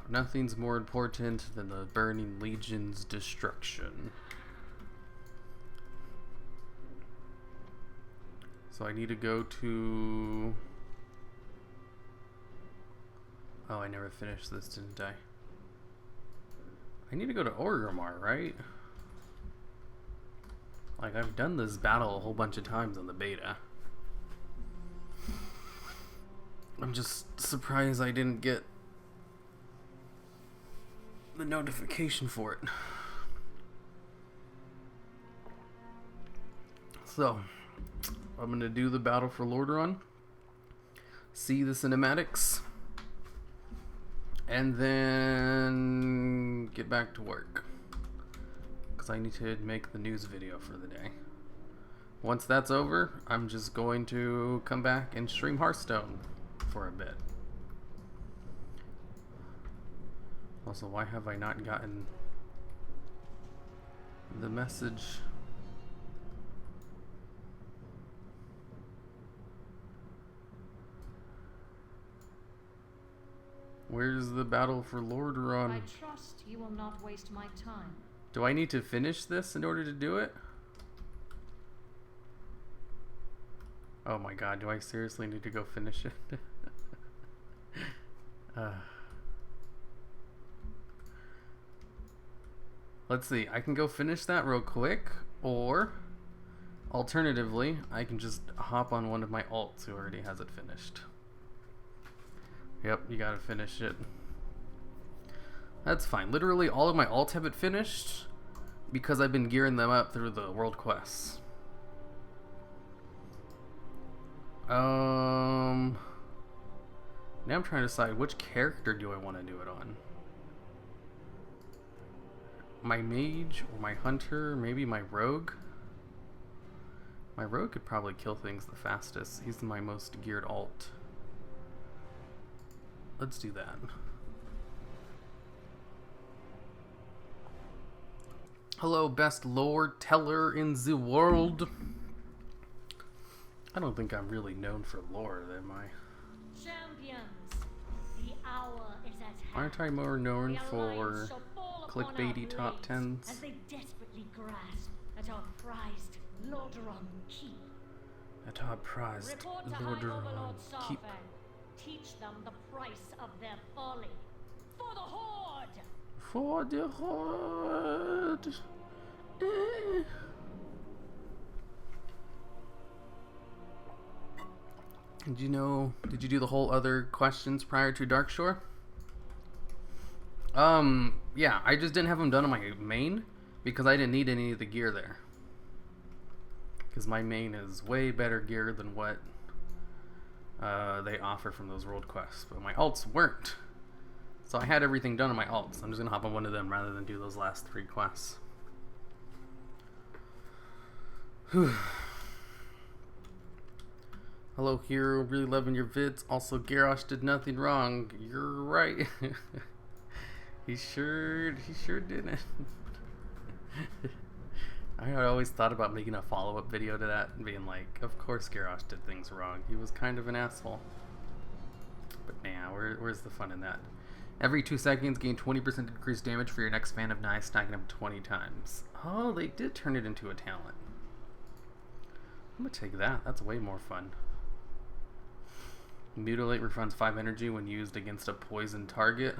Nothing's more important than the Burning Legion's destruction. So I need to go to... Oh, I never finished this, didn't I? I need to go to Orgrimmar, right? Like, I've done this battle a whole bunch of times on the beta. I'm just surprised I didn't get the notification for it. So, I'm gonna do the battle for Lordaeron, see the cinematics, and then get back to work. Because I need to make the news video for the day. Once that's over, I'm just going to come back and stream Hearthstone for a bit. Also, why have I not gotten the message? Where's the battle for Lordaeron? I trust you will not waste my time. Do I need to finish this in order to do it? Oh my god, do I seriously need to go finish it? Let's see, I can go finish that real quick, or alternatively, I can just hop on one of my alts who already has it finished. Yep, you gotta finish it. That's fine. Literally all of my alts have it finished because I've been gearing them up through the world quests. Now I'm trying to decide which character do I want to do it on. My mage or my hunter, maybe my rogue. My rogue could probably kill things the fastest. He's my most geared alt. Let's do that. Hello, best lore teller in the world. I don't think I'm really known for lore, am I? Champions, the hour is at hand. Aren't I more known for clickbaity top tens? As they desperately grasp at our prized Lordaeron keep. At our prized Report to High Lordaeron Overlord keep. Sarfan. Teach them the price of their folly. For the Horde! For the Horde! Did you do the whole other questions prior to Darkshore? Yeah, I just didn't have them done on my main because I didn't need any of the gear there. Because my main is way better gear than what they offer from those world quests. But my alts weren't. So I had everything done on my alts. I'm just going to hop on one of them rather than do those last 3 quests. Hello, Hero. Really loving your vids. Also, Garrosh did nothing wrong. You're right. He sure didn't. I had always thought about making a follow-up video to that and being like, of course Garrosh did things wrong. He was kind of an asshole. But nah, where's the fun in that? Every 2 seconds, gain 20% increased damage for your next fan of knives, stacking up 20 times. Oh, they did turn it into a talent. I'm gonna take that. That's way more fun. Mutilate refunds 5 energy when used against a poisoned target.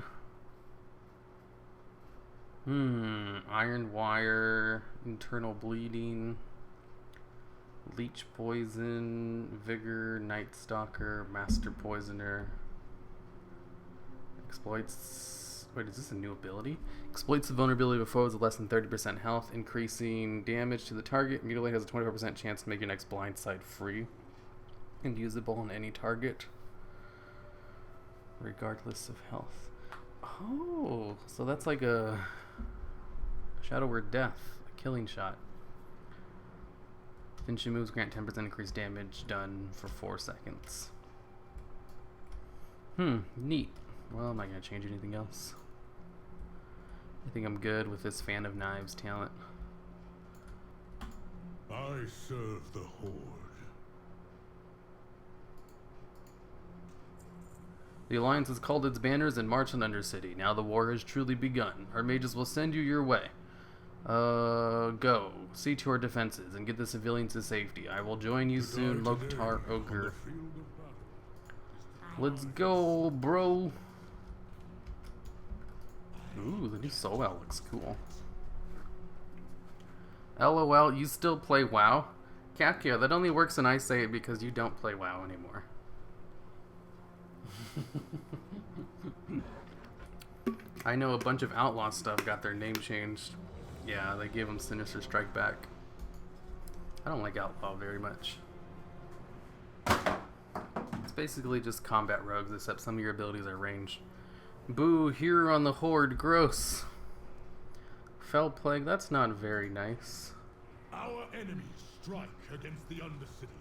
Iron wire, internal bleeding, leech poison, vigor, night stalker, master poisoner. Exploits. Wait, is this a new ability? Exploits the vulnerability of foes with less than 30% health, increasing damage to the target. Mutilate has a 24% chance to make your next blind side free and usable on any target, regardless of health. Oh, so that's like a Shadow Word Death, a killing shot. Finishing moves grant 10% increased damage done for 4 seconds. Neat. Well, I'm not going to change anything else. I think I'm good with this Fan of Knives talent. I serve the Horde. The Alliance has called its banners and marched on Undercity. Now the war has truly begun. Our mages will send you your way. Go. See to our defenses and get the civilians to safety. I will join you soon, Loktar Ogre. Let's go, bro. Ooh, the new Xtolevel looks cool. LOL, you still play WoW? Kakio, that only works when I say it because you don't play WoW anymore. I know a bunch of Outlaw stuff got their name changed. Yeah, they gave them Sinister Strike back. I don't like Outlaw very much. It's basically just combat rogues, except some of your abilities are ranged. Boo, here on the Horde, gross. Fell Plague, that's not very nice. Our enemies strike against the Undercity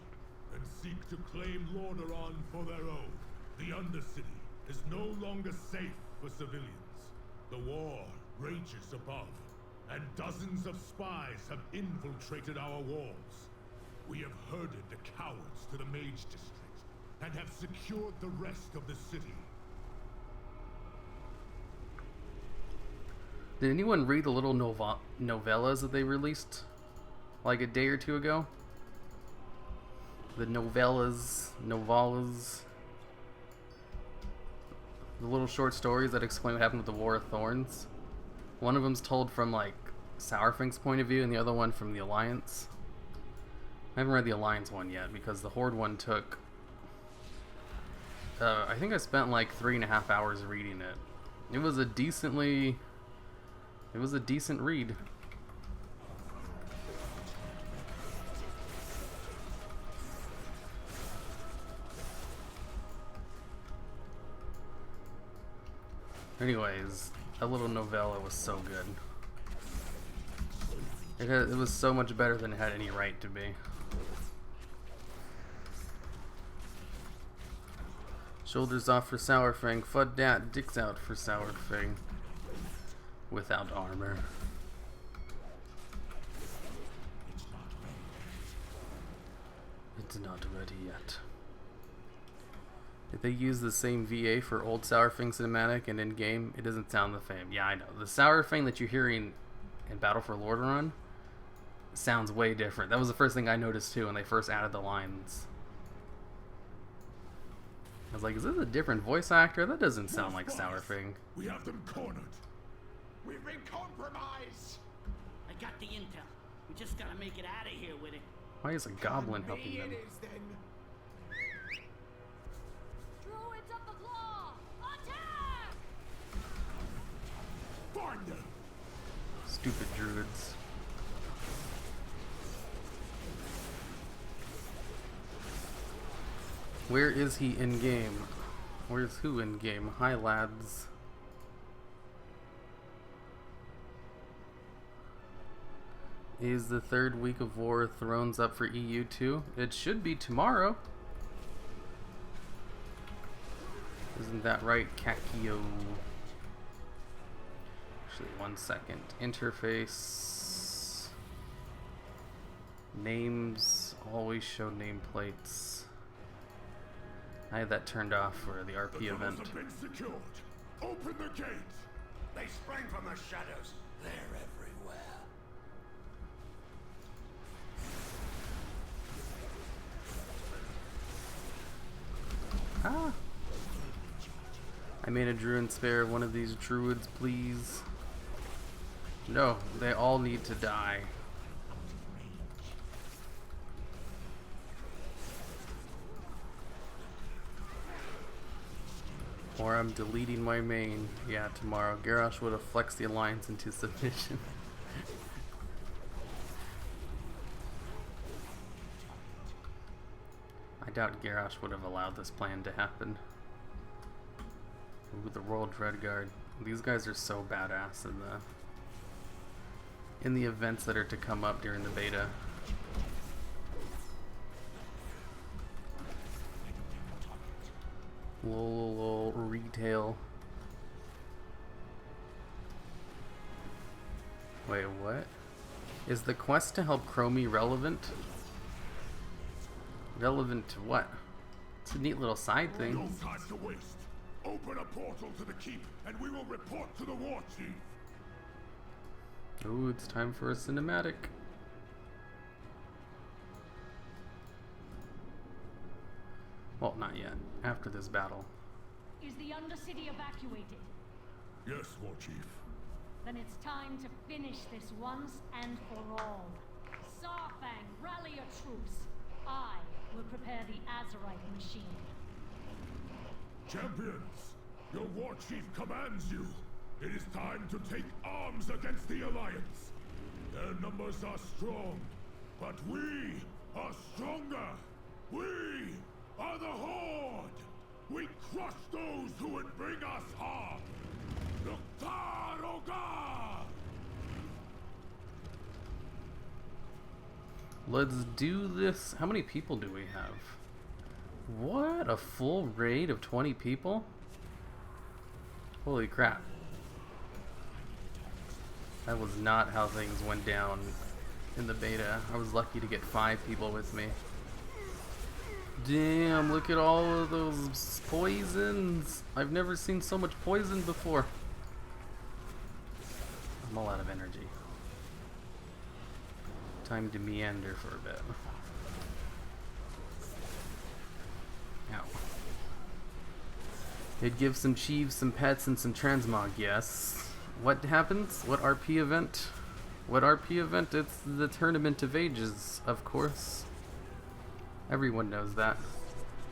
and seek to claim Lordaeron for their own. The Undercity is no longer safe for civilians. The war rages above, and dozens of spies have infiltrated our walls. We have herded the cowards to the Mage District and have secured the rest of the city. Did anyone read the little novellas that they released like a day or two ago? The novellas. The little short stories that explain what happened with the War of Thorns. One of them's told from like Sourfang's point of view and the other one from the Alliance. I haven't read the Alliance one yet because the Horde one took I think I spent like 3.5 hours reading it. It was a decent read. Anyways, that little novella was so good. It was so much better than it had any right to be. Shoulders off for Sourfang. Fud dat, dicks out for Sourfang. Without armor. It's not ready yet. If they use the same VA for old Sourfang cinematic and in-game, it doesn't sound the same. Yeah, I know. The Sourfang that you're hearing in Battle for Lordaeron sounds way different. That was the first thing I noticed too when they first added the lines. I was like, is this a different voice actor? That doesn't sound like Sourfang. We have them cornered. We've been compromised. I got the intel. We just gotta make it out of here with it. Why is a goblin helping them? Druids of the Claw! Attack! Find them. Stupid druids. Where is he in game? Where's who in game? Hi, lads. Is the third week of War of Thrones up for EU2? It should be tomorrow. Isn't that right, Kakio? Actually, 1 second. Interface. Names. Always show nameplates. I had that turned off for the RP event. Have been secured. Open the gate. They sprang from the shadows. They're everywhere. Ah! I made a druid spare one of these druids, please. No, they all need to die. Or I'm deleting my main. Yeah, tomorrow. Garrosh would have flexed the alliance into submission. I doubt Garrosh would have allowed this plan to happen. Ooh, the Royal Dreadguard. These guys are so badass in the events that are to come up during the beta. Lol, retail. Wait, what? Is the quest to help Chromie relevant? Relevant to what? It's a neat little side thing. No time to waste. Open a portal to the keep, and we will report to the war chief. Ooh, it's time for a cinematic. Well, not yet. After this battle. Is the Undercity evacuated? Yes, war chief. Then it's time to finish this once and for all. Sarfang, rally your troops. I will prepare the Azerite machine. Champions, your war chief commands you. It is time to take arms against the Alliance. Their numbers are strong, but we are stronger. We are the Horde. We crush those who would bring us harm. Let's do this. How many people do we have? What? A full raid of 20 people? Holy crap. That was not how things went down in the beta. I was lucky to get 5 people with me. Damn, look at all of those poisons. I've never seen so much poison before. I'm all out of energy. Time to meander for a bit. Ow. It gives some chiefs, some pets, and some transmog, yes. What happens? What RP event? What RP event? It's the Tournament of Ages, of course. Everyone knows that.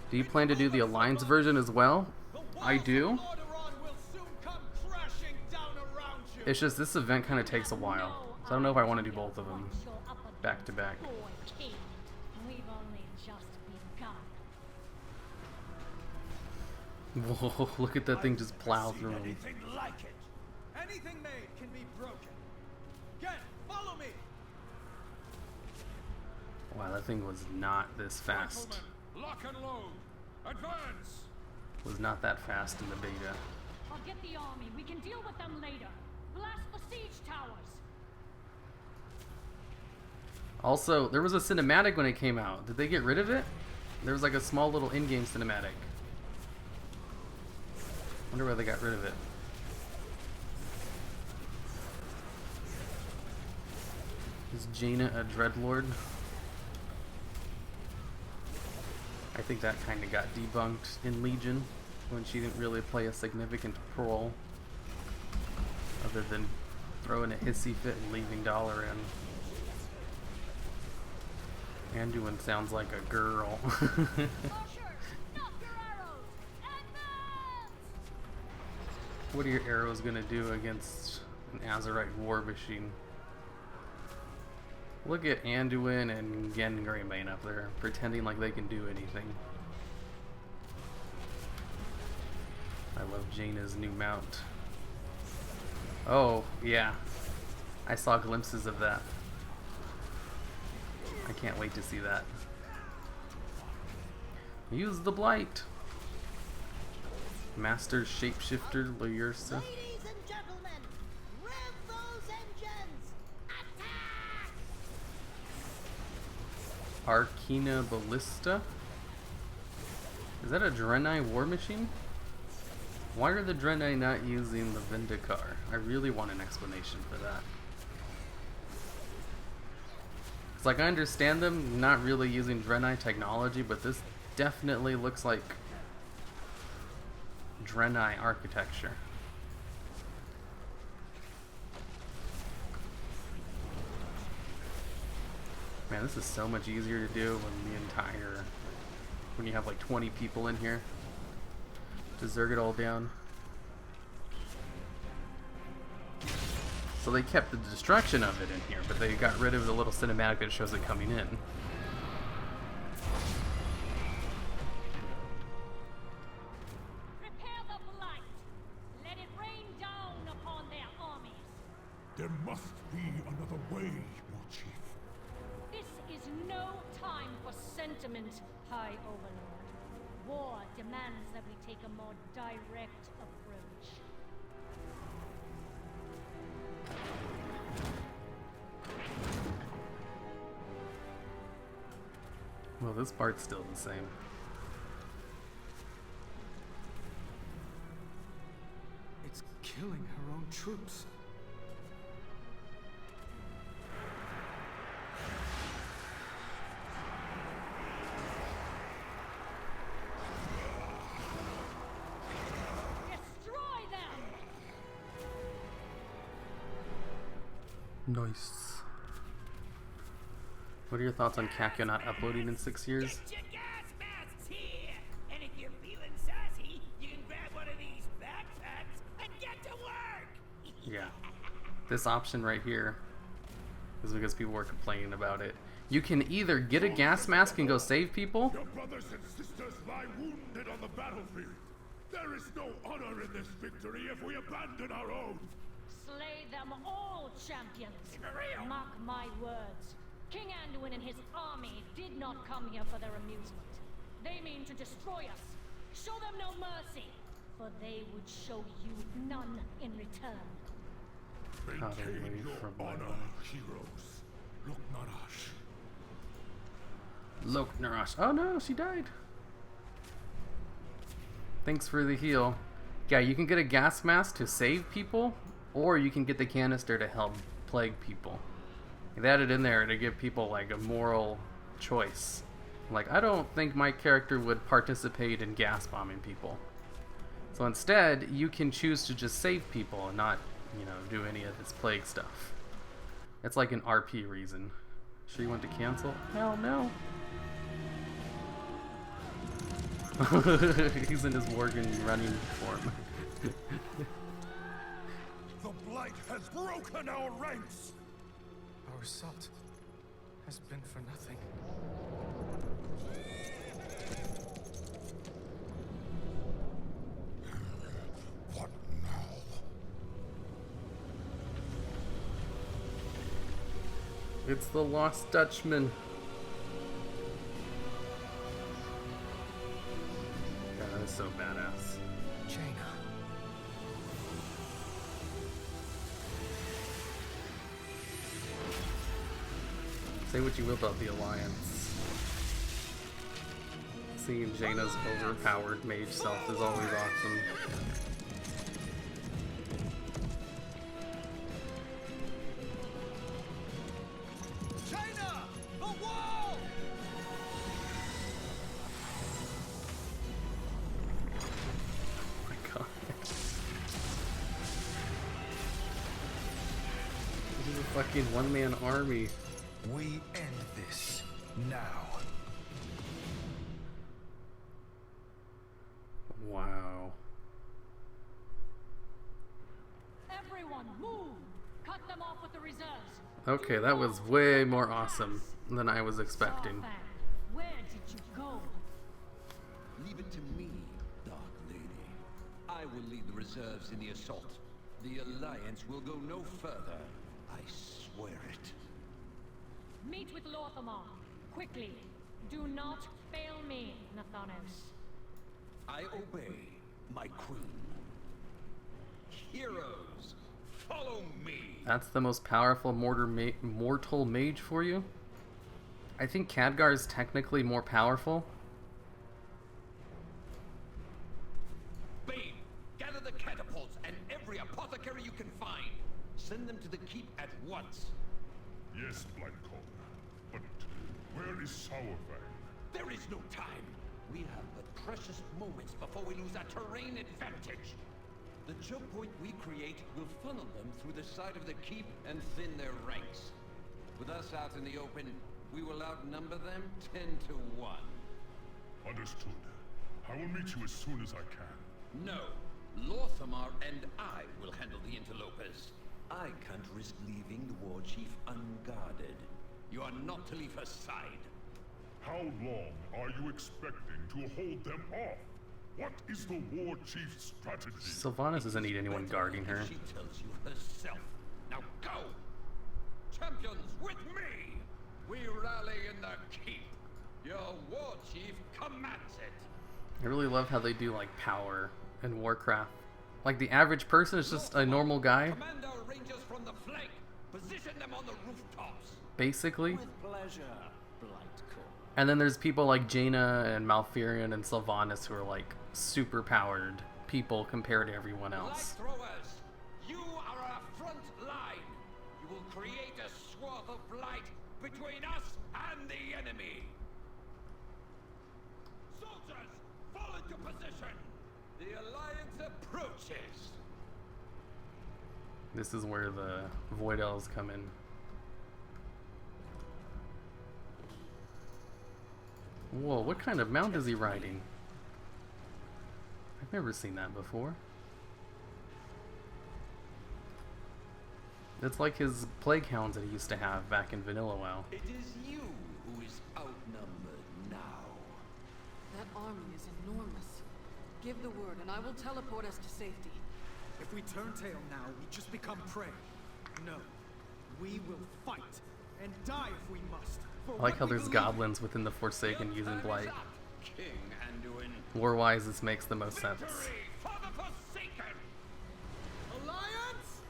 Do you plan to do the Alliance version as well? I do. It's just this event kind of takes a while. So I don't know if I want to do both of them back to back. We've only just begun. Whoa, look at that thing just plow through him. Anything like it. Anything made can be broken. Get, follow me. Wow, that thing was not this fast. Lock and load. Advance. Was not that fast in the beta. Forget the army. We can deal with them later. Blast the siege towers. Also, there was a cinematic when it came out. Did they get rid of it? There was like a small little in-game cinematic. Wonder why they got rid of it. Is Jaina a dreadlord? I think that kind of got debunked in Legion when she didn't really play a significant role other than throwing a hissy fit and leaving Dollar in. Anduin sounds like a girl. Archers, knock your arrows. Advance! What are your arrows gonna do against an Azerite war machine? Look at Anduin and Gen Greymane up there, pretending like they can do anything. I love Jaina's new mount. Oh, yeah. I saw glimpses of that. I can't wait to see that. Use the blight. Master Shapeshifter Luyursa. Ladies and gentlemen, rev those engines! Attack! Arcana Ballista? Is that a Draenei war machine? Why are the Draenei not using the Vindicar? I really want an explanation for that. It's like I understand them not really using Draenei technology, but this definitely looks like Draenei architecture. Man, this is so much easier to do when you have like 20 people in here to zerg it all down. So they kept the destruction of it in here, but they got rid of the little cinematic that shows it coming in. Prepare the blight. Let it rain down upon their armies. There must be another way, War Chief. This is no time for sentiment, High Overlord. War demands that we take a more direct approach. Well, this part's still the same. own troops. Destroy them! Nice. What are your thoughts on Kakyo not uploading in 6 years? Get your gas masks here! And if you're feeling sassy, you can grab one of these backpacks and get to work! Yeah. This option right here is because people were complaining about it. You can either get a gas mask and go save people. Your brothers and sisters lie wounded on the battlefield. There is no honor in this victory if we abandon our own. Slay them all, champions! Mark my words. King Anduin and his army did not come here for their amusement. They mean to destroy us. Show them no mercy, for they would show you none in return. Maintain away your from my honor, life. heroes. Look, Narash. Look, Narash. Oh no, she died. Thanks for the heal. Yeah, you can get a gas mask to save people, or you can get the canister to help plague people. They added in there to give people like a moral choice. Like, I don't think my character would participate in gas bombing people. So instead, you can choose to just save people and not, you know, do any of this plague stuff. It's like an RP reason. Sure you want to cancel? Hell no. He's in his Worgen running form. The blight has broken our ranks. Our assault has been for nothing. What now? It's the Lost Dutchman. God, that is so badass. Jaina. Say what you will about the Alliance. Seeing Jaina's overpowered mage self is always awesome. Jaina! The wall! Oh my god. This is a fucking one-man army. We end this now. Wow. Everyone, move! Cut them off with the reserves. Okay, that was way more awesome than I was expecting. Starfang, where did you go? Leave it to me, Dark Lady. I will lead the reserves in the assault. The Alliance will go no further. I swear it. Meet with Lorthamar, quickly. Do not fail me, Nathanos. I obey, my queen. Heroes, follow me. That's the most powerful mortal mage for you? I think Khadgar is technically more powerful. Bane, gather the catapults and every apothecary you can find. Send them to the keep at once. Yes, Blindcaller. But where is Sourfang? There is no time. We have but precious moments before we lose our terrain advantage. The choke point we create will funnel them through the side of the keep and thin their ranks. With us out in the open, we will outnumber them 10 to 1. Understood. I will meet you as soon as I can. No, Lorthamar and I will handle the interlopers. I can't risk leaving the war chief unguarded. You are not to leave her side. How long are you expecting to hold them off? What is the war chief's strategy? Sylvanas doesn't need anyone guarding her. She tells you herself. Now go! Champions, with me! We rally in the keep. Your war chief commands it. I really love how they do like power in Warcraft. Like the average person is just a normal guy, Command our rangers from the flank. Position them on the rooftops. basically. With pleasure, Blightcore. And then there's people like Jaina and Malfurion and Sylvanas who are like super powered people compared to everyone Light else. throwers, you of light between us and the enemy. Soldiers, fall into position. The alliance approaches. This is where the Void Elves come in. Whoa, what kind of mount is he riding? I've never seen that before. It's like his plague hounds that he used to have back in Vanilla WoW. It is you who is outnumbered now. That army is enormous. Give the word and I will teleport us to safety. If we turn tail now, we just become prey. No. We will fight and die if we must. I like how there's goblins within the Forsaken using Blight. King Anduin. War-wise, this makes the most sense. Victory for the Forsaken. Alliance,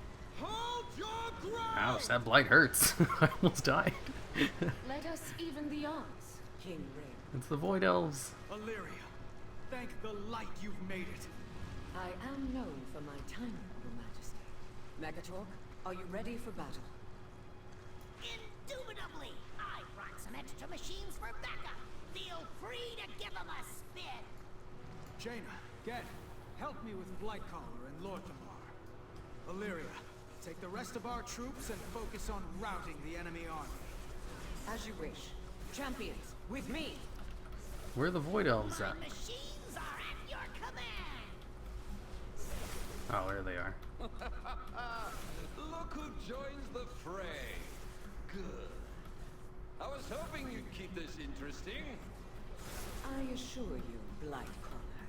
hold your ground! Ouch, that Blight hurts. I almost died. Let us even the odds, King Ray. It's the Void Elves. Illyria, thank the light you've made it. I am known for my timing, Your Majesty. Megatork, are you ready for battle? Indubitably! I brought some extra machines for backup. Feel free to give them a spin. Jaina, Gen, help me with Blightcaller and Lordaeron. Illyria, take the rest of our troops and focus on routing the enemy army. As you wish. Champions, with me! Where are the Void Elves My at? machines are at your command. Oh, there they are. Look who joins the fray. Good. I was hoping you'd keep this interesting. I assure you, Blightcaller,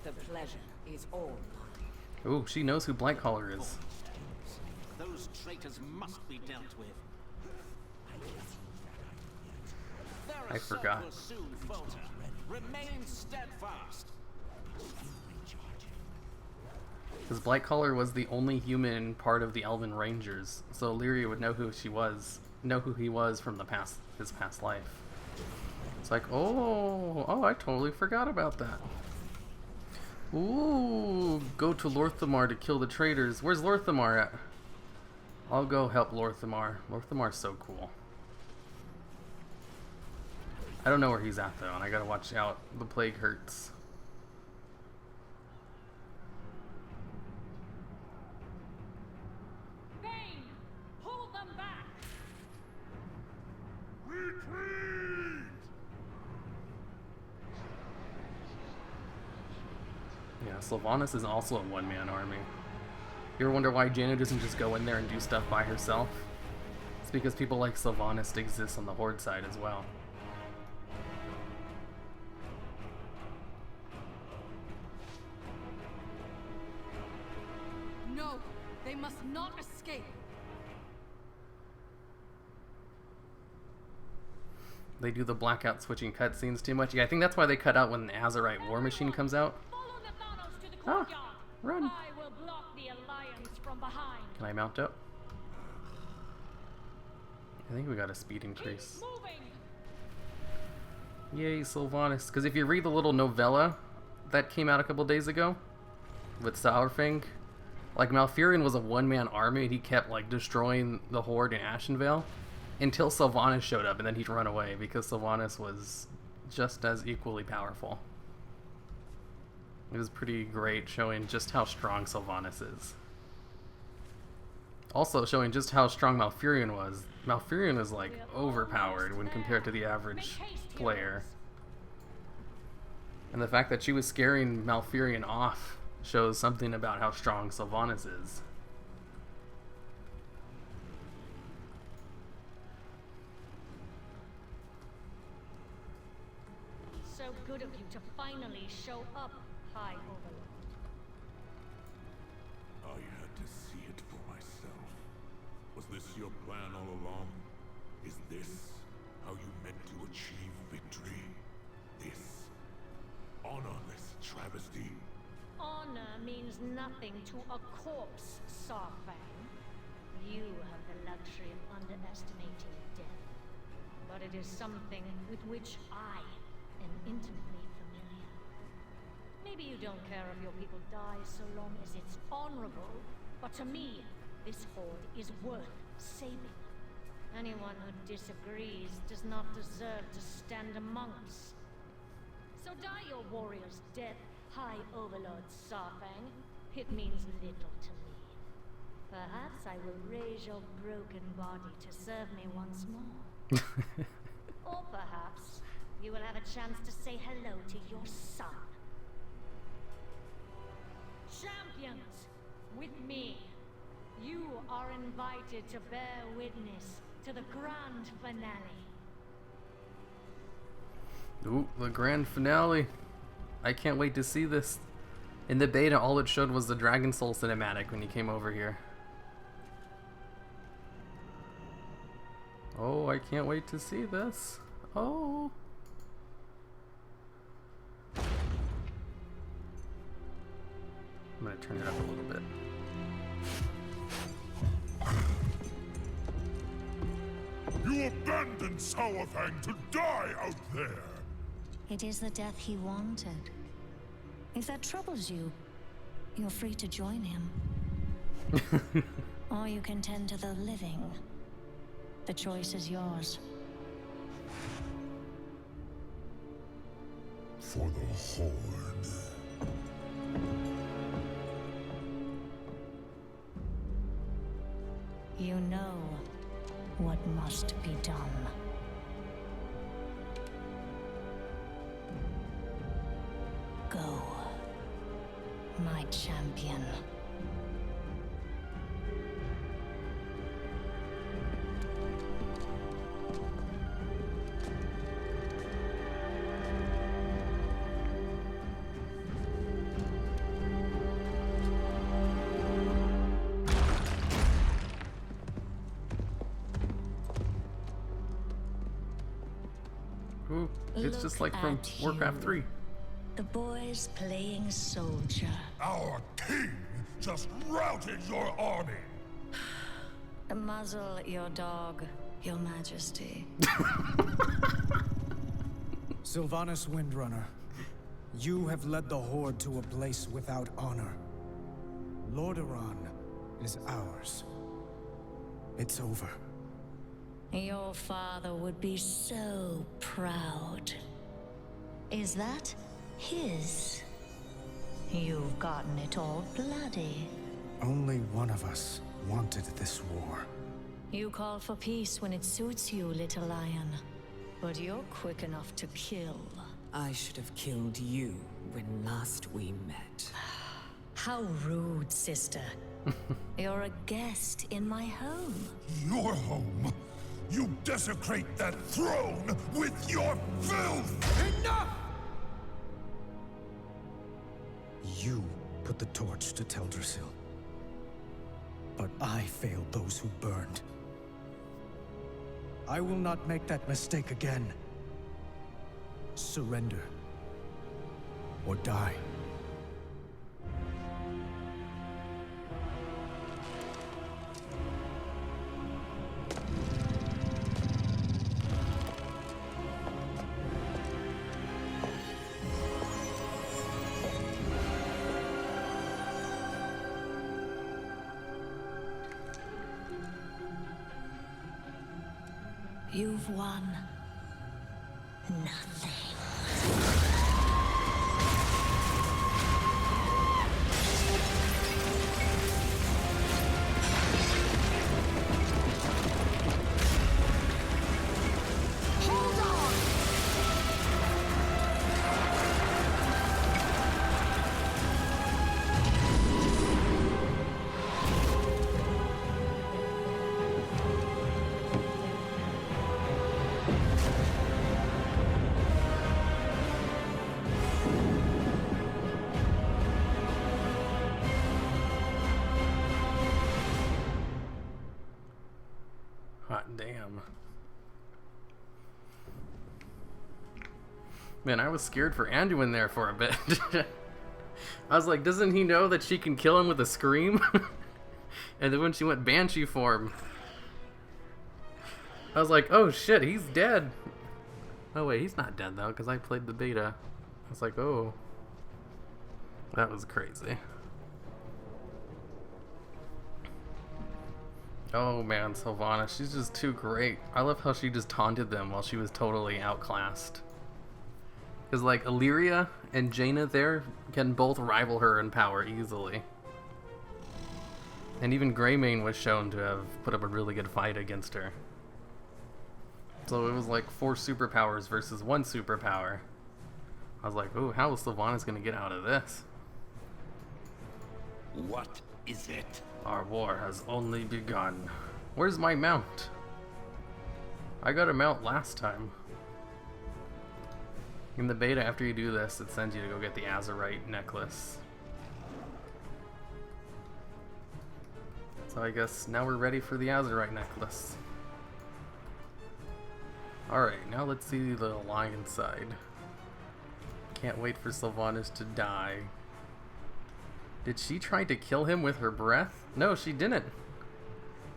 the pleasure is all mine. Ooh, she knows who Blightcaller is. Those traitors must be dealt with. Their I assault forgot. will soon falter. Remain steadfast. Because Blightcaller was the only human part of the Elven Rangers, so Illyria would know who she was, know who he was from the past, his past life. It's like, oh, I totally forgot about that. Ooh, go to Lorthamar to kill the traitors. Where's Lorthamar at? I'll go help Lorthamar. Lorthamar's so cool. I don't know where he's at though, and I gotta watch out. The plague hurts. Bane, pull them back. Retreat! Yeah, Sylvanas is also a one-man army. You ever wonder why Jaina doesn't just go in there and do stuff by herself? It's because people like Sylvanas exist on the Horde side as well. No, they must not escape. They do the blackout switching cutscenes too much. Yeah, I think that's why they cut out when the Azerite War Machine comes out. Follow the Thanos to the Ah, courtyard. run. I will block the alliance from behind. Can I mount up? I think we got a speed Keep increase. moving. Yay, Sylvanas. Because if you read the little novella that came out a couple days ago with Sourfang, like Malfurion was a one-man army and he kept like destroying the Horde in Ashenvale until Sylvanas showed up, and then he'd run away because Sylvanas was just as equally powerful. It was pretty great showing just how strong Sylvanas is. Also showing just how strong Malfurion was. Malfurion was like overpowered when compared to the average player. And the fact that she was scaring Malfurion off shows something about how strong Sylvanas is. So good of you to finally show up, High Overlord. I had to see it for myself. Was this your plan all along? Is this how you meant to achieve victory? This honorless travesty? Honor means nothing to a corpse, Sarfang. You have the luxury of underestimating death. But it is something with which I am intimately familiar. Maybe you don't care if your people die so long as it's honorable, but to me, this horde is worth saving. Anyone who disagrees does not deserve to stand among us. So die your warrior's death, High Overlord Sarfang. It means little to me. Perhaps I will raise your broken body to serve me once more. Or perhaps you will have a chance to say hello to your son. Champions, with me, you are invited to bear witness to the grand finale. Ooh, the grand finale. I can't wait to see this. In the beta, all it showed was the Dragon Soul cinematic when he came over here. Oh, I can't wait to see this. Oh. I'm gonna turn it up a little bit. You abandoned Sauerfang to die out there! It is the death he wanted. If that troubles you, you're free to join him. Or you can tend to the living. The choice is yours. For the Horde. You know what must be done. Go, my champion. Ooh, it's just like from Warcraft 3. The boy's playing soldier. Our king just routed your army! Muzzle your dog, your majesty. Sylvanas Windrunner, you have led the Horde to a place without honor. Lordaeron is ours. It's over. Your father would be so proud. Is that his? You've gotten it all bloody. Only one of us wanted this war. You call for peace when it suits you, little lion. But you're quick enough to kill. I should have killed you when last we met. How rude, sister. You're a guest in my home. Your home? You desecrate that throne with your filth! Enough! You put the torch to Teldrassil. But I failed those who burned. I will not make that mistake again. Surrender. Or die. You've won nothing. Hot damn. Man, I was scared for Anduin there for a bit. I was like, doesn't he know that she can kill him with a scream? And then when she went Banshee form, I was like, oh shit, he's dead. Oh wait, he's not dead though, because I played the beta. I was like, oh. That was crazy. Oh man, Sylvana, she's just too great. I love how she just taunted them while she was totally outclassed. Because like Illyria and Jaina there can both rival her in power easily. And even Greymane was shown to have put up a really good fight against her. So it was like 4 superpowers versus 1 superpower. I was like, ooh, how is Sylvanas gonna get out of this? What is it? Our war has only begun. Where's my mount? I got a mount last time. In the beta, after you do this, it sends you to go get the Azurite necklace. So I guess now we're ready for the Azurite necklace. Alright, now let's see the Alliance side. Can't wait for Sylvanas to die. Did she try to kill him with her breath? No, she didn't.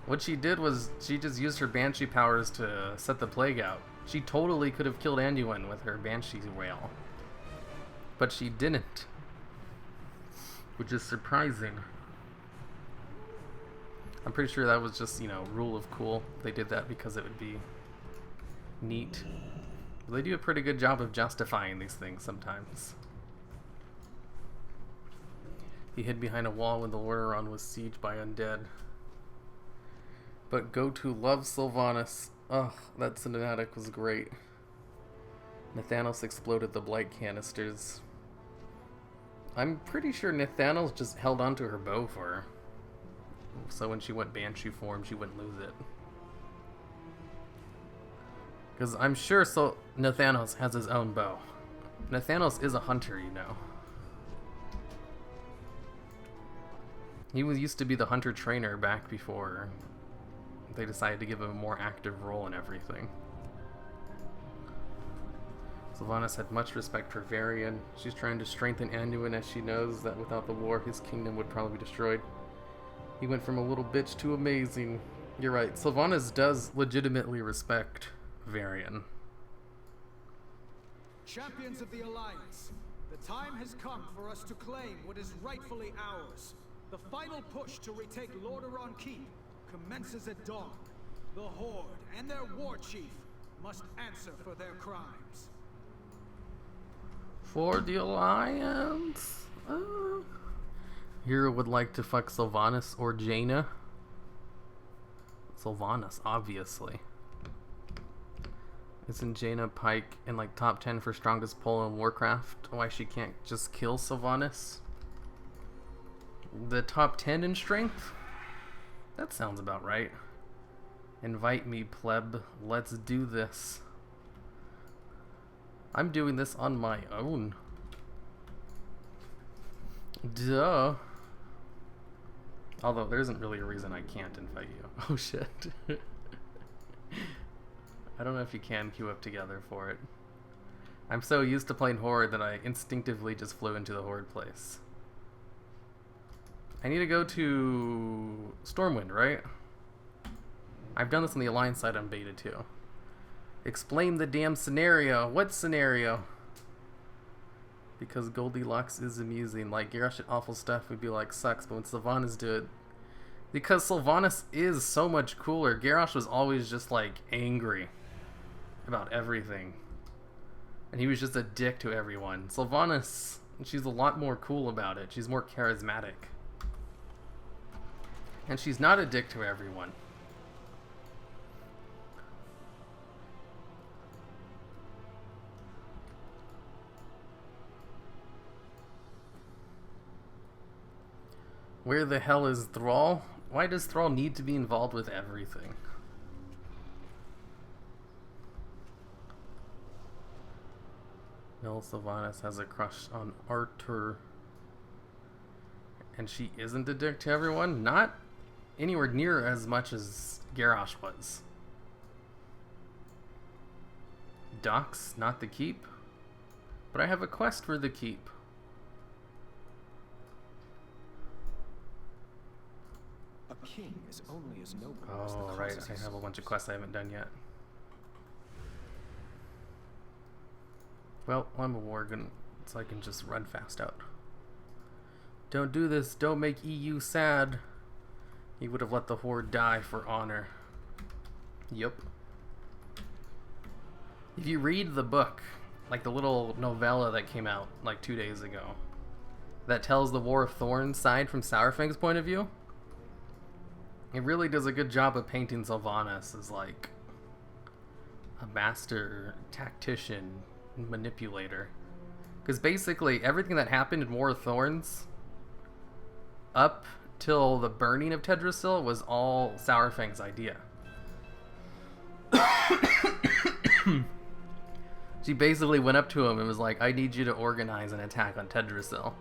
What she did was she just used her Banshee powers to set the plague out. She totally could have killed Anduin with her Banshee wail. But she didn't. Which is surprising. I'm pretty sure that was just, you know, rule of cool. They did that because it would be neat. They do a pretty good job of justifying these things sometimes. He hid behind a wall when the Lordaeron was sieged by undead. But Gotu loves Sylvanas. Ugh, that cinematic was great. Nathanos exploded the blight canisters. I'm pretty sure Nathanos just held onto her bow for her. So when she went Banshee form, she wouldn't lose it. Because I'm sure Nathanos has his own bow. Nathanos is a hunter, you know. He used to be the hunter trainer back before they decided to give him a more active role in everything. Sylvanas had much respect for Varian. She's trying to strengthen Anduin as she knows that without the war, his kingdom would probably be destroyed. He went from a little bitch to amazing. You're right, Sylvanas does legitimately respect Varian. Champions of the Alliance, the time has come for us to claim what is rightfully ours. The final push to retake Lordaeron Keep commences at dawn. The Horde and their war chief must answer for their crimes. For the Alliance? Hero would like to fuck Sylvanas or Jaina. Sylvanas, obviously. Isn't Jaina Pike in like top 10 for strongest pull in Warcraft? Why she can't just kill Sylvanas? The top 10 in strength? That sounds about right. Invite me, pleb. Let's do this. I'm doing this on my own. Duh. Although there isn't really a reason I can't invite you. Oh shit. I don't know if you can queue up together for it. I'm so used to playing Horde that I instinctively just flew into the Horde place. I need to go to Stormwind, right? I've done this on the Alliance side on beta too. Explain the damn scenario. What scenario? Because Goldilocks is amusing. Like, Garrosh did awful stuff, we'd be like, sucks, but when Sylvanas do it... Because Sylvanas is so much cooler. Garrosh was always just, like, angry about everything. And he was just a dick to everyone. Sylvanas, she's a lot more cool about it. She's more charismatic. And she's not a dick to everyone. Where the hell is Thrall? Why does Thrall need to be involved with everything? Mel Sylvanas has a crush on Arthur. And she isn't a dick to everyone? Not anywhere near as much as Garrosh was. Docks, not the keep. But I have a quest for the keep. A king is only as noble as the Oh, right. causes I have a bunch of quests I haven't done yet. Well, I'm a Worgen, so I can just run fast out. Don't do this. Don't make EU sad. He would have let the Horde die for honor. Yup. If you read the book, like the little novella that came out like 2 days ago, that tells the War of Thorns side from Sourfang's point of view, it really does a good job of painting Sylvanas as like a master tactician, manipulator. Because basically everything that happened in War of Thorns up till the burning of Tedrasil was all Sourfang's idea. She basically went up to him and was like, I need you to organize an attack on Tedrasil.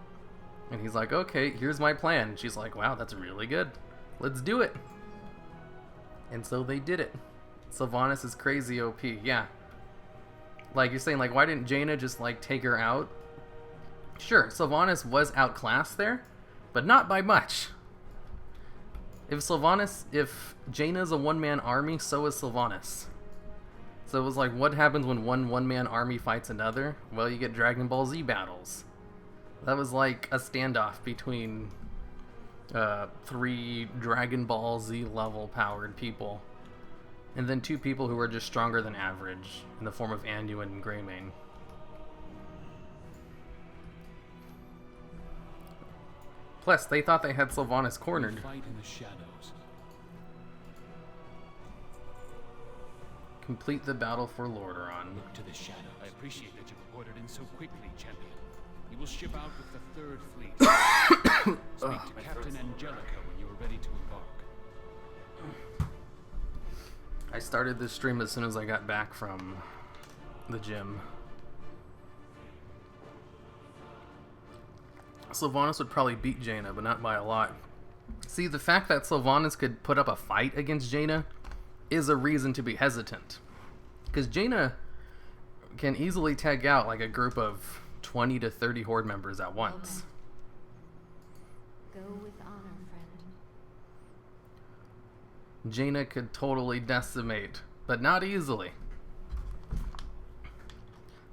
And he's like, okay, here's my plan. And she's like, wow, that's really good. Let's do it. And so they did it. Sylvanas is crazy OP, yeah. Like, you're saying, like, why didn't Jaina just, like, take her out? Sure, Sylvanas was outclassed there, but not by much. If Jaina's a one-man army, so is Sylvanas. So it was like, what happens when one-man army fights another? Well, you get Dragon Ball Z battles. That was like a standoff between 3 Dragon Ball Z level powered people. And then 2 people who were just stronger than average, in the form of Anduin and Greymane. Plus, they thought they had Sylvanas cornered. Fight in the shadows. Complete the battle for Lordaeron. Look to the shadows. I appreciate that you ordered in so quickly, champion. We will ship out with the 3rd Fleet. Speak to Captain Angelica when you are ready to embark. I started this stream as soon as I got back from the gym. Sylvanas would probably beat Jaina, but not by a lot. See, the fact that Sylvanas could put up a fight against Jaina is a reason to be hesitant. Because Jaina can easily tag out like a group of 20 to 30 Horde members at once. Go with honor, friend. Jaina could totally decimate, but not easily.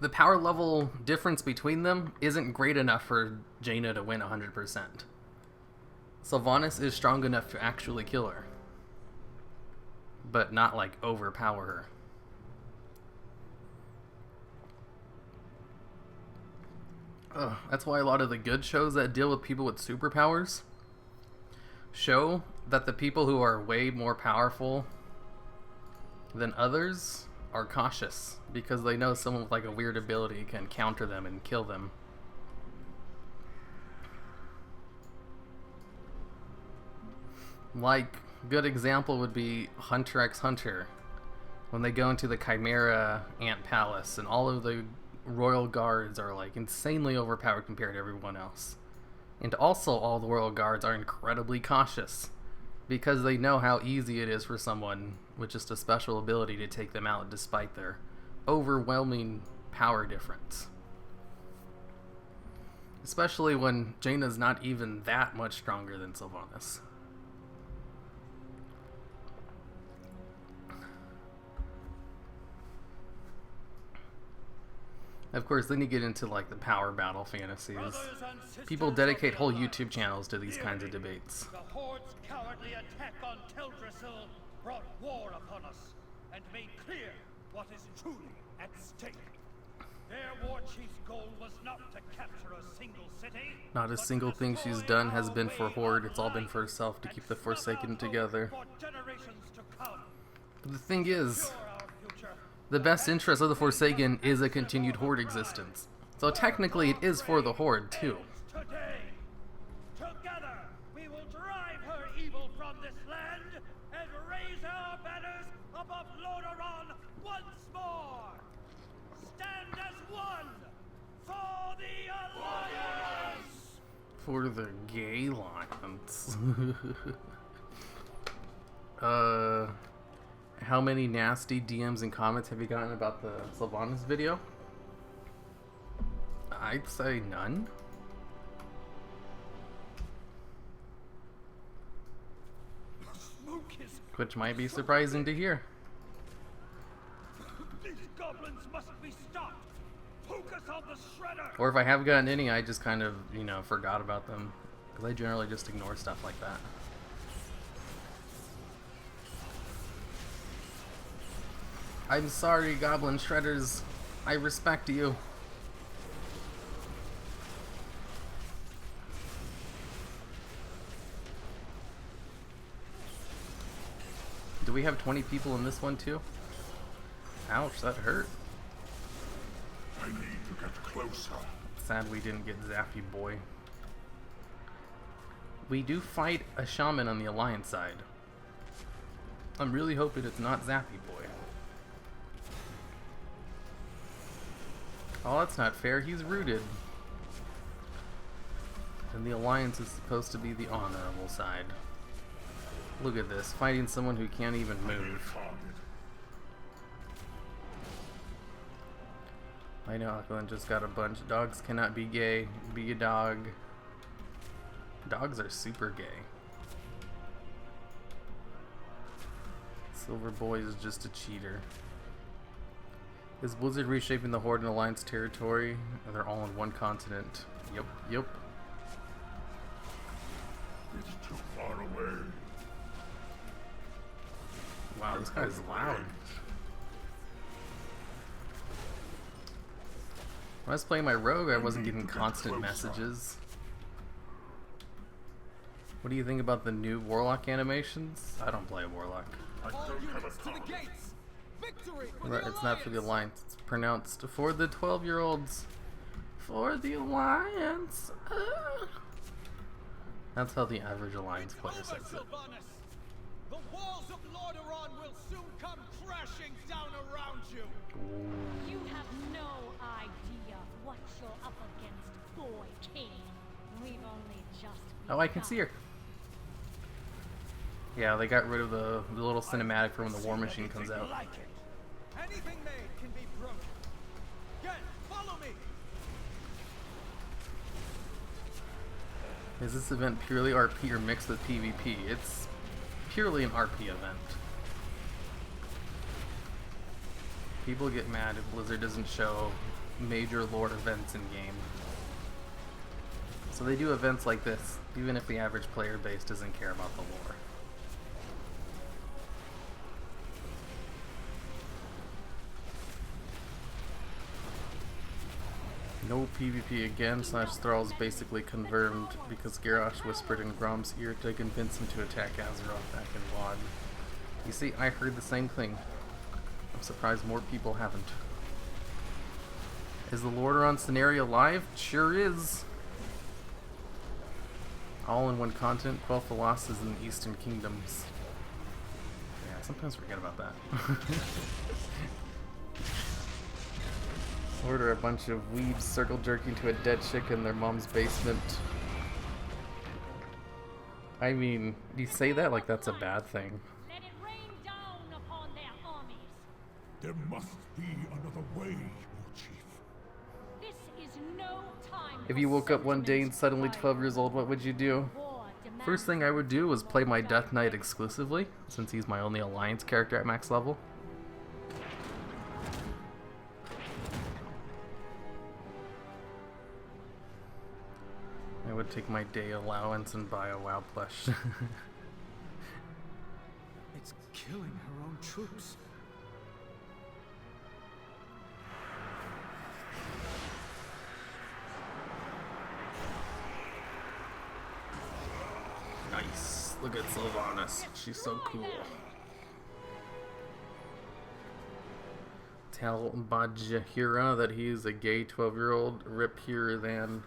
The power level difference between them isn't great enough for Jaina to win 100%. Sylvanas is strong enough to actually kill her, but not like overpower her. That's why a lot of the good shows that deal with people with superpowers show that the people who are way more powerful than others are cautious, because they know someone with like a weird ability can counter them and kill them. Like, good example would be Hunter x Hunter, when they go into the Chimera Ant Palace and all of the royal guards are like insanely overpowered compared to everyone else. And also all the royal guards are incredibly cautious, because they know how easy it is for someone with just a special ability to take them out despite their overwhelming power difference. Especially when Jaina's not even that much stronger than Sylvanas. Of course, then you get into like the power battle fantasies. People dedicate whole YouTube channels to these kinds of debates. The Horde's cowardly attack on Teldrassil brought war upon us and made clear what is truly at stake. Their war chief's goal was not to capture a single city. Not a single thing she's done has been for Horde. It's all been for herself to keep the Forsaken together. But the thing is, the best interest of the Forsaken is a continued Horde existence. So technically it is for the Horde too. Today, together, we will drive her evil from this land and raise our banners above Lordaeron once more. Stand as one for the Alliance. For the Gay Lions. How many nasty DMs and comments have you gotten about the Sylvanas video? I'd say none. Which might be surprising to hear. These goblins must be stopped. Focus on the shredder. Or if I have gotten any, I just kind of, forgot about them. Because I generally just ignore stuff like that. I'm sorry, Goblin Shredders. I respect you. Do we have 20 people in this one too? Ouch, that hurt. I need to get closer. Sad we didn't get Zappy Boy. We do fight a shaman on the Alliance side. I'm really hoping it's not Zappy Boy. Oh, that's not fair. He's rooted. And the Alliance is supposed to be the honorable side. Look at this, fighting someone who can't even move. I know, Auckland just got a bunch. Dogs cannot be gay. Be a dog. Dogs are super gay. Silver Boy is just a cheater. Is Blizzard reshaping the Horde in Alliance territory? They're all on one continent. Yep, yep. It's too far away. Wow, this guy's loud. When I was playing my rogue, I wasn't getting constant messages. What do you think about the new Warlock animations? I don't play a Warlock. It's not for the Alliance. It's pronounced for the 12-year-olds. For the Alliance. That's how the average Alliance player says it. The walls of Lordaeron will soon come crashing down around you. You have no idea what you're up against, boy king. We've only just Oh, I can see her. Yeah, they got rid of the little cinematic for when the War Machine comes out. Anything made can be broken. Get, follow me. Is this event purely RP or mixed with PvP? It's purely an RP event. People get mad if Blizzard doesn't show major lore events in game. So they do events like this, even if the average player base doesn't care about the lore. No PvP again, /Thrall's basically confirmed because Garrosh whispered in Grom's ear to convince him to attack Azeroth back in VOD. You see, I heard the same thing. I'm surprised more people haven't. Is the Lordaeron scenario live? Sure is. All in one continent, Quel'Tha Lost is in the Eastern Kingdoms. Yeah, sometimes forget about that. Order a bunch of weebs circle jerking to a dead chick in their mom's basement. I mean, you say that like that's a bad thing. Let it rain down upon their armies. There must be another way, War Chief. This is no time. If you woke up one day and suddenly 12 years old, what would you do? First thing I would do was play my Death Knight exclusively, since he's my only Alliance character at max level. I would take my day allowance and buy a WoW plush. It's killing her own troops. Nice. Look at Sylvanas. She's so cool. Tell Bajahira that he's a gay 12-year-old. Rip here than.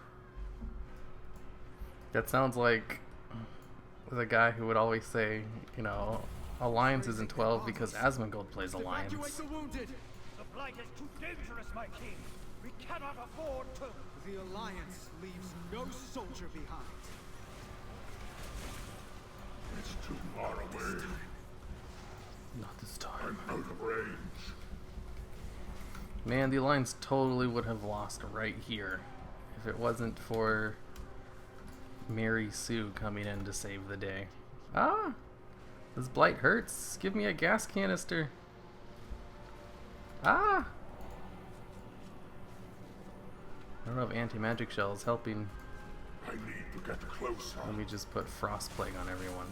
That sounds like the guy who would always say, you know, Alliance isn't 12 because Asmongold plays Alliance. The blight is too dangerous, my king. We cannot afford to. The Alliance leaves no soldier behind. It's too far away. Not this time. I'm out of range. Man, the Alliance totally would have lost right here if it wasn't for Mary Sue coming in to save the day. Ah! This blight hurts. Give me a gas canister. Ah! I don't know if anti-magic shell is helping. I need to get closer. Let me just put Frost Plague on everyone.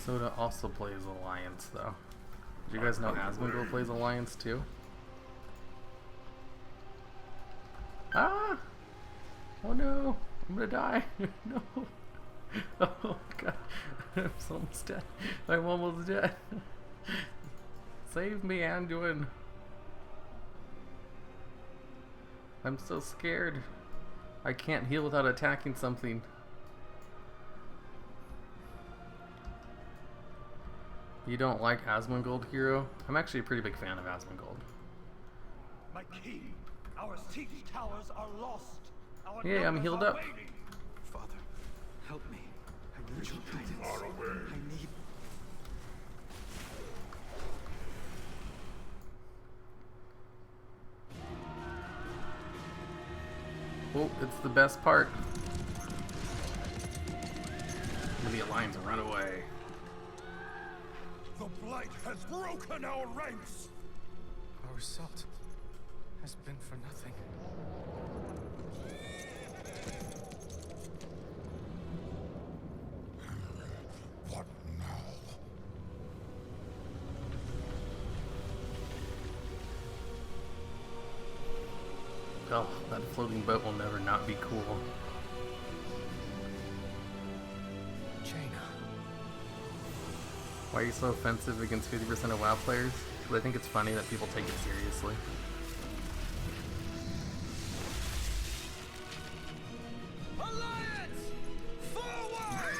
Soda also plays Alliance, though. Did you guys know Asmongold plays Alliance, too? Ah! Oh no! I'm gonna die! No! Oh god. I'm almost dead. I'm almost dead. Save me, Anduin! I'm so scared. I can't heal without attacking something. You don't like Asmongold, Hero? I'm actually a pretty big fan of Asmongold. My king, our siege towers are lost. Our Yeah, I'm healed up. Father, help me. I need your guidance. I need... Oh, it's the best part. The Alliance run away. The Blight has broken our ranks! Our assault has been for nothing. What now? Oh, that floating boat will never not be cool. Why are you so offensive against 50% of WoW players? Because I think it's funny that people take it seriously. Alliance! Forward!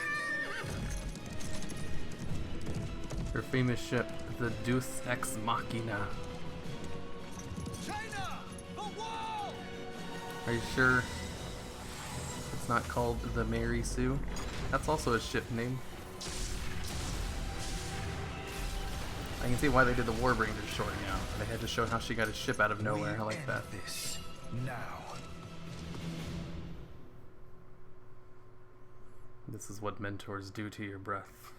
Her famous ship, the Deus Ex Machina. China! The wall! Are you sure it's not called the Mary Sue? That's also a ship name. I can see why they did the Warbringer's short now. They had to show how she got a ship out of nowhere. I like that. This now. This is what mentors do to your breath.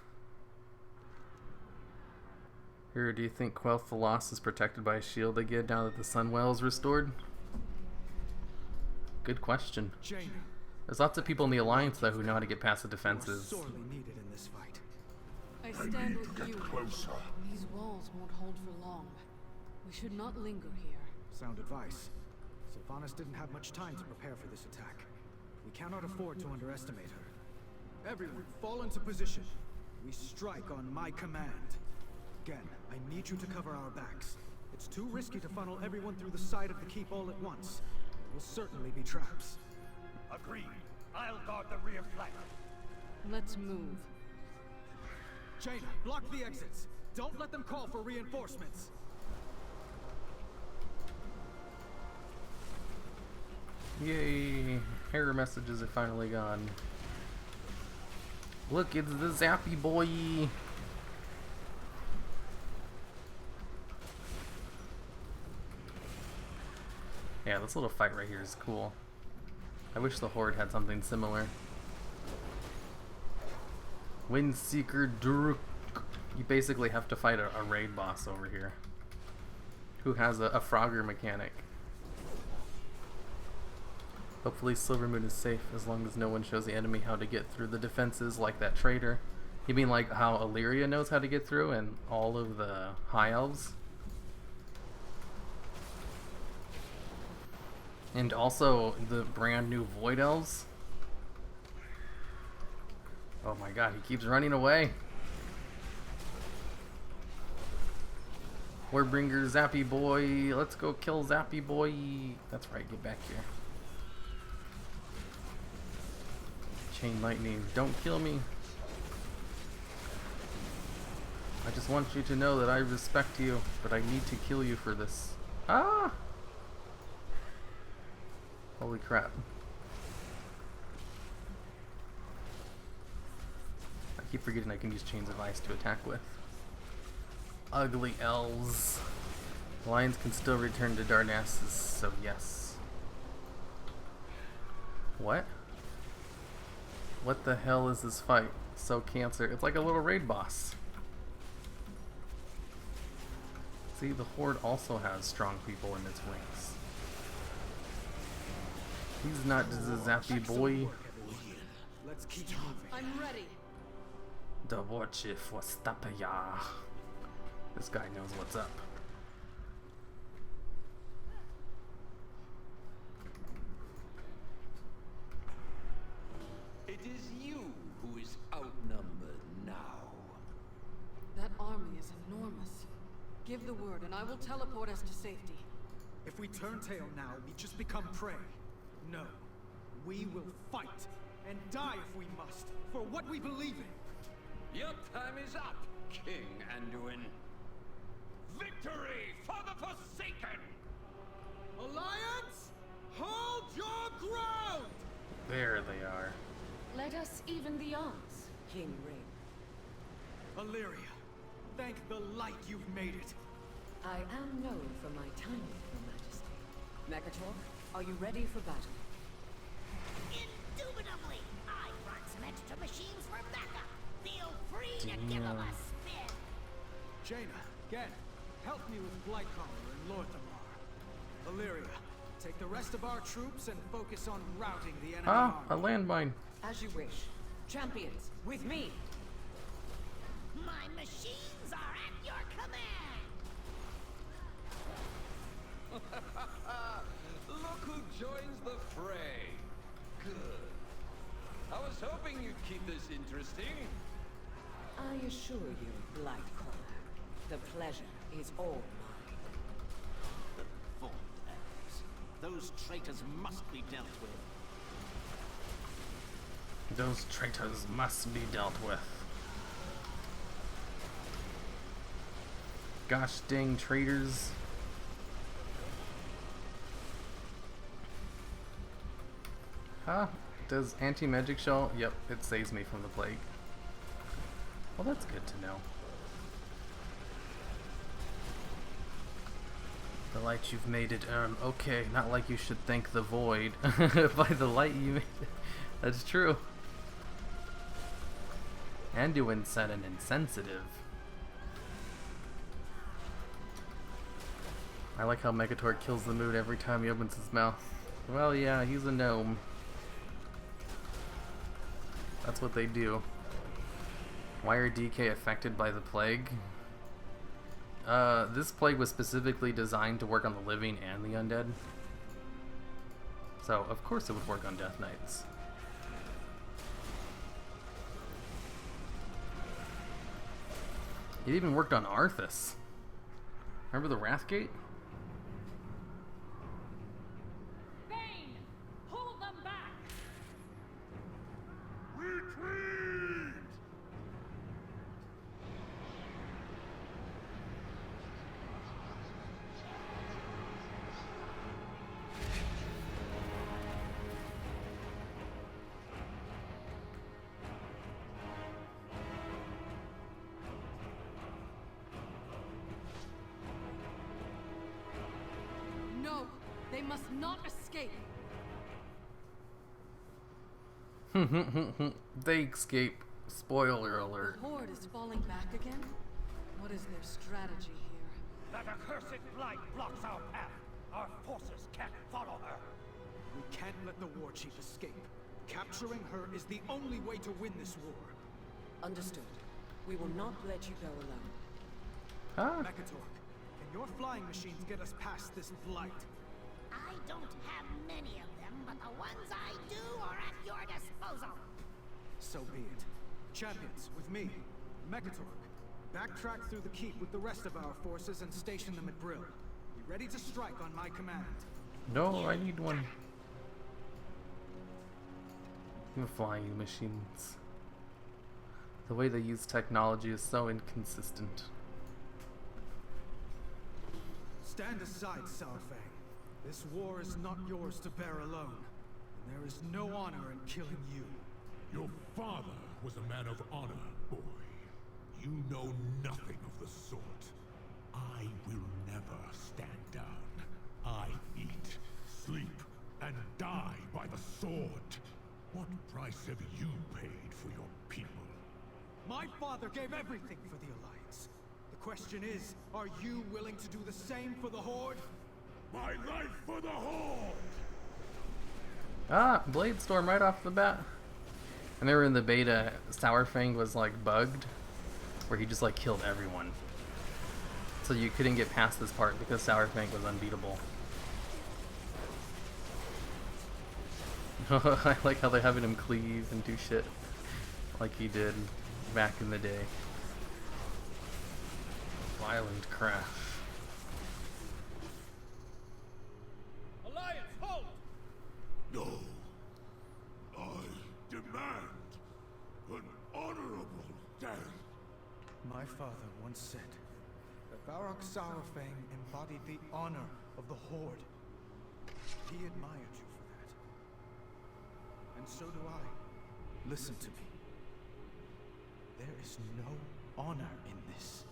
Here, do you think Quel'The the Lost is protected by a shield again now that the Sunwell is restored? Good question. Jaina. There's lots of people in the Alliance though who know how to get past the defenses. Sorely needed in this fight. I stand with you. Closer. These walls won't hold for long. We should not linger here. Sound advice. Sylvanas didn't have much time to prepare for this attack. We cannot afford to underestimate her. Everyone, fall into position. We strike on my command. Again, I need you to cover our backs. It's too risky to funnel everyone through the side of the keep all at once. There will certainly be traps. Agreed. I'll guard the rear flank. Let's move. Jaina, block the exits. Don't let them call for reinforcements. Yay! Error messages are finally gone. Look, it's the Zappy boy! Yeah, this little fight right here is cool. I wish the Horde had something similar. Windseeker Duruk. You basically have to fight a raid boss over here who has a Frogger mechanic. Hopefully Silvermoon is safe as long as no one shows the enemy how to get through the defenses like that traitor. You mean like how Illyria knows how to get through and all of the High Elves? And also the brand new Void Elves? Oh my god, he keeps running away. Warbringer, Zappy boy. Let's go kill Zappy boy. That's right, get back here. Chain lightning, don't kill me. I just want you to know that I respect you, but I need to kill you for this. Ah! Holy crap. I keep forgetting I can use Chains of Ice to attack with. Ugly elves. Lions can still return to Darnassus, so yes. What? What the hell is this fight? So Cancer. It's like a little raid boss. See, the Horde also has strong people in its ranks. He's not just a Zappy boy. Let's keep moving. I'm ready. Dwochi Fostapaya. This guy knows what's up. It is you who is outnumbered now. That army is enormous. Give the word and I will teleport us to safety. If we turn tail now, we just become prey. No. We will fight. And die if we must. For what we believe in. Your time is up, King Anduin. Victory for the Forsaken! Alliance, hold your ground! There they are. Let us even the odds, King Ring. Illyria, thank the light you've made it. I am known for my timing, Your Majesty. Mekator, are you ready for battle? Indubitably! I brought some extra machines for backup. Feel free to give them a spin. Jaina, Gen, help me with Blightcaller and Lord Thamar. Illyria, take the rest of our troops and focus on routing the enemy Ah, a army. landmine. As you wish. Champions, with me! My machines are at your command. Look who joins the fray. Good. I was hoping you'd keep this interesting. I assure you, Blightcaller, the pleasure is all mine. The Vortex. Those traitors must be dealt with. Those traitors must be dealt with. Gosh dang traitors. Huh? Does anti-magic shell? Yep, it saves me from the plague. Well, that's good to know. The light you've made it, okay, not like you should thank the void. By the light you made it. That's true. Anduin said an insensitive. I like how Mekator kills the mood every time he opens his mouth. Well, yeah, he's a gnome. That's what they do. Why are DK affected by the plague? This plague was specifically designed to work on the living and the undead. So, of course it would work on Death Knights. It even worked on Arthas. Remember the Wrathgate? Bane, hold them back. Retreat! No! They must not escape! They escape. Spoiler alert. The Horde is falling back again? What is their strategy here? That accursed blight blocks our path. Our forces can't follow her. We can't let the war chief escape. Capturing her is the only way to win this war. Understood. We will not let you go alone. Huh? Mekator, can your flying machines get us past this blight? I don't have many of them, but the ones I do are at your disposal. So be it. Champions, with me, Mekator. Backtrack through the keep with the rest of our forces and station them at Brill. Be ready to strike on my command. No, I need one. The flying machines. The way they use technology is so inconsistent. Stand aside, Saurfang. This war is not yours to bear alone. And there is no honor in killing you. Your father was a man of honor, boy. You know nothing of the sort. I will never stand down. I eat, sleep, and die by the sword. What price have you paid for your people? My father gave everything for the Alliance. The question is, are you willing to do the same for the Horde? My life for the Horde! Ah, Blade Storm right off the bat. I remember in the beta, Sourfang was like bugged, where he just like killed everyone. So you couldn't get past this part because Sourfang was unbeatable. I like how they're having him cleave and do shit like he did back in the day. Violent crash. Alliance, halt! No. I demand an honorable death. My father once said that Barak Sourfang embodied the honor of the Horde. He admired you for that. And so do I. Listen to me. There is no honor in this.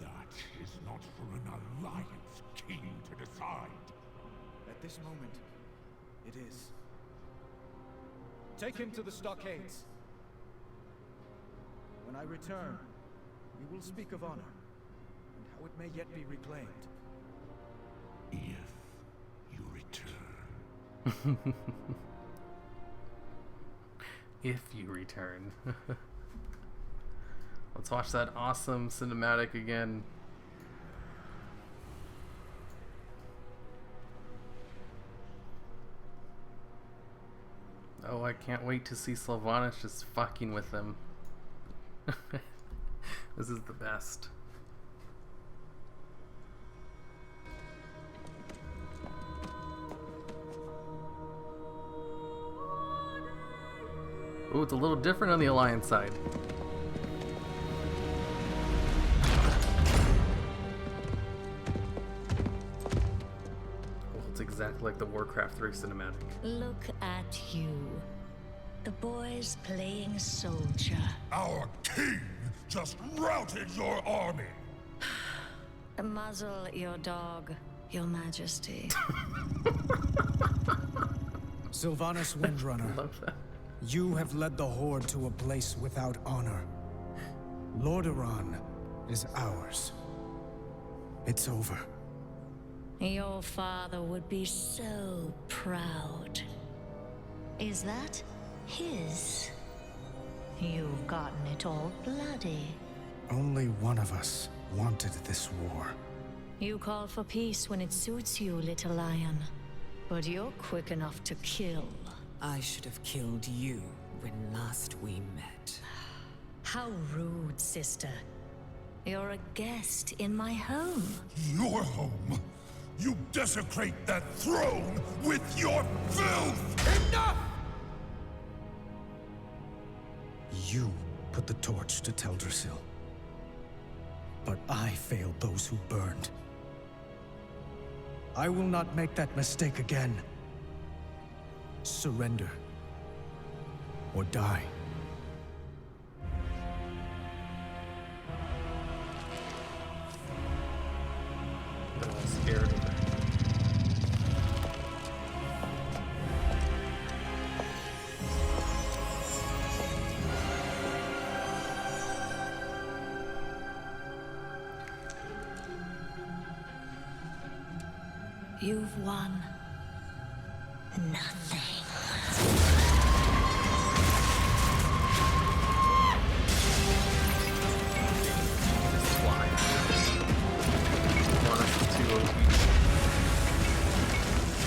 That is not for an alliance king to decide. At this moment, it is. Take him to the stockades. When I return, we will speak of honor, and how it may yet be reclaimed. If you return. If you return. Let's watch that awesome cinematic again. Oh, I can't wait to see Sylvanas just fucking with them. This is the best. Ooh, it's a little different on the Alliance side. Oh, it's exactly like the Warcraft 3 cinematic. Look at you. The boy's playing soldier. Our king just routed your army. Muzzle your dog, Your Majesty. Sylvanas Windrunner. Love that. You have led the Horde to a place without honor. Lordaeron is ours. It's over. Your father would be so proud. Is that his? You've gotten it all bloody. Only one of us wanted this war. You call for peace when it suits you, little lion. But you're quick enough to kill. I should have killed you when last we met. How rude, sister. You're a guest in my home. Your home? You desecrate that throne with your filth! Enough! You put the torch to Teldrassil. But I failed those who burned. I will not make that mistake again. Surrender. Or die. They're all scared of it. You've won nothing.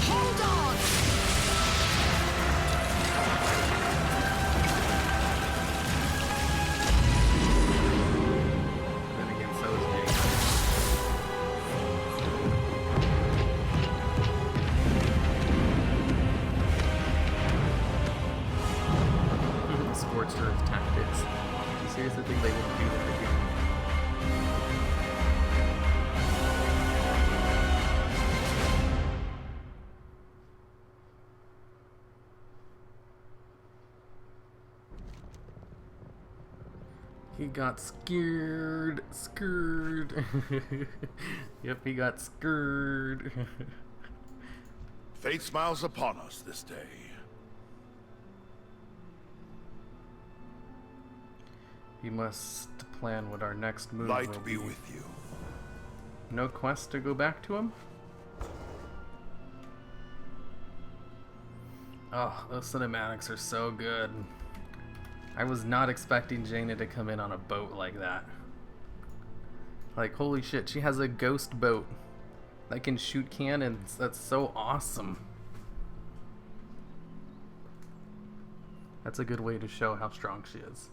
Hold on! Then again, so is Jake. Scorched Earth tactics. Do you seriously think they wouldn't do that again? He got scared. Yep, he got scared. Fate smiles upon us this day. We must plan what our next move Light will be with you. No quest to go back to him? Oh, those cinematics are so good. I was not expecting Jaina to come in on a boat like that. Like, holy shit, she has a ghost boat that can shoot cannons. That's so awesome. That's a good way to show how strong she is.